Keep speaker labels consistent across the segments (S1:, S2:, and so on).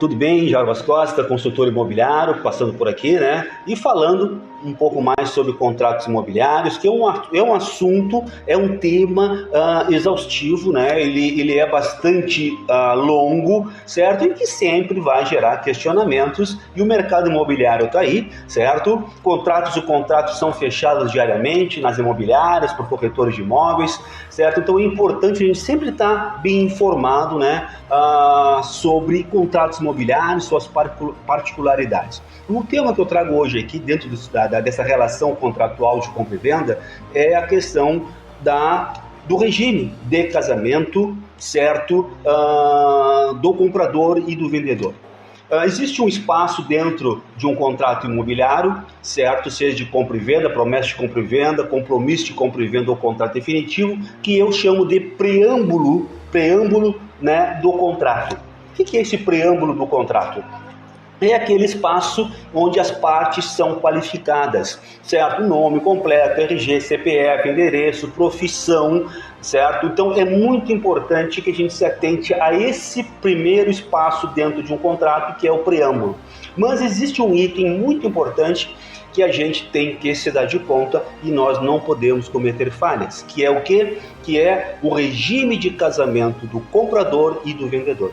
S1: Tudo bem, Jarbas Costa, consultor imobiliário, passando por aqui, né? E falando um pouco mais sobre contratos imobiliários, que é um assunto, é um tema exaustivo, né? Ele é bastante longo, certo? E que sempre vai gerar questionamentos, e o mercado imobiliário está aí, certo? Contratos são fechados diariamente nas imobiliárias, por corretores de imóveis, certo? Então é importante a gente sempre estar bem informado, né? Sobre contratos imobiliários, suas particularidades. O tema que eu trago hoje aqui, dentro dessa relação contratual de compra e venda, é a questão do regime de casamento, certo, do comprador e do vendedor. Existe um espaço dentro de um contrato imobiliário, certo? Seja de compra e venda, promessa de compra e venda, compromisso de compra e venda ou contrato definitivo, que eu chamo de preâmbulo, né, do contrato. O que é esse preâmbulo do contrato? É aquele espaço onde as partes são qualificadas, certo? Nome completo, RG, CPF, endereço, profissão, certo? Então é muito importante que a gente se atente a esse primeiro espaço dentro de um contrato, que é o preâmbulo. Mas existe um item muito importante que a gente tem que se dar de conta e nós não podemos cometer falhas, que é o quê? Que é o regime de casamento do comprador e do vendedor.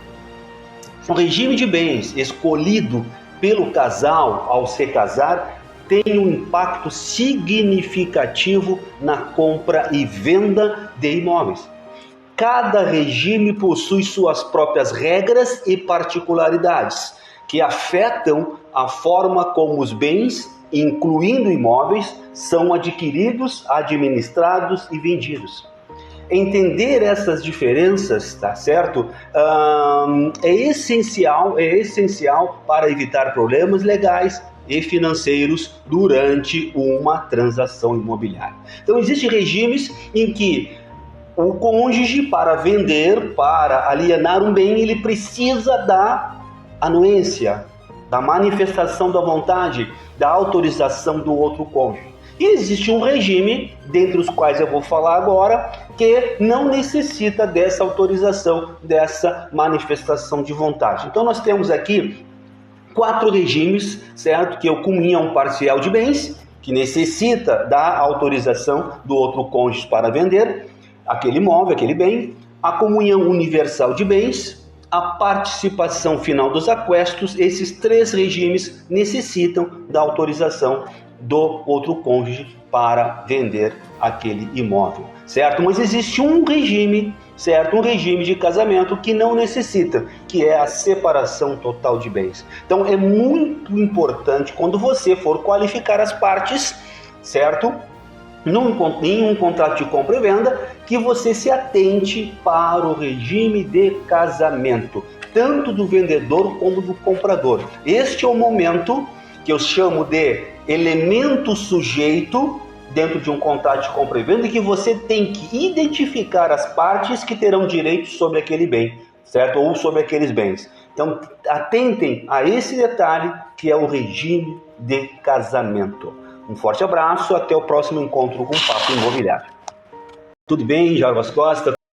S1: O regime de bens escolhido pelo casal ao se casar tem um impacto significativo na compra e venda de imóveis. Cada regime possui suas próprias regras e particularidades que afetam a forma como os bens, incluindo imóveis, são adquiridos, administrados e vendidos. Entender essas diferenças, tá certo? É essencial para evitar problemas legais e financeiros durante uma transação imobiliária. Então, existem regimes em que o cônjuge, para vender, para alienar um bem, ele precisa da anuência, da manifestação da vontade, da autorização do outro cônjuge. E existe um regime, dentre os quais eu vou falar agora, que não necessita dessa autorização, dessa manifestação de vontade. Então nós temos aqui 4 regimes, certo? Que é o comunhão parcial de bens, que necessita da autorização do outro cônjuge para vender aquele imóvel, aquele bem. A comunhão universal de bens, a participação final dos aquestos. Esses 3 regimes necessitam da autorização do outro cônjuge para vender aquele imóvel, certo? Mas existe um regime, certo? Um regime de casamento que não necessita, que é a separação total de bens. Então é muito importante, quando você for qualificar as partes, certo? Em um contrato de compra e venda, que você se atente para o regime de casamento, tanto do vendedor como do comprador. Este é o momento que eu chamo de elemento sujeito dentro de um contrato de compra e venda, e que você tem que identificar as partes que terão direito sobre aquele bem, certo? Ou sobre aqueles bens. Então, atentem a esse detalhe, que é o regime de casamento. Um forte abraço, até o próximo encontro com o Papo Imobiliário. Tudo bem, Jarbas Costa?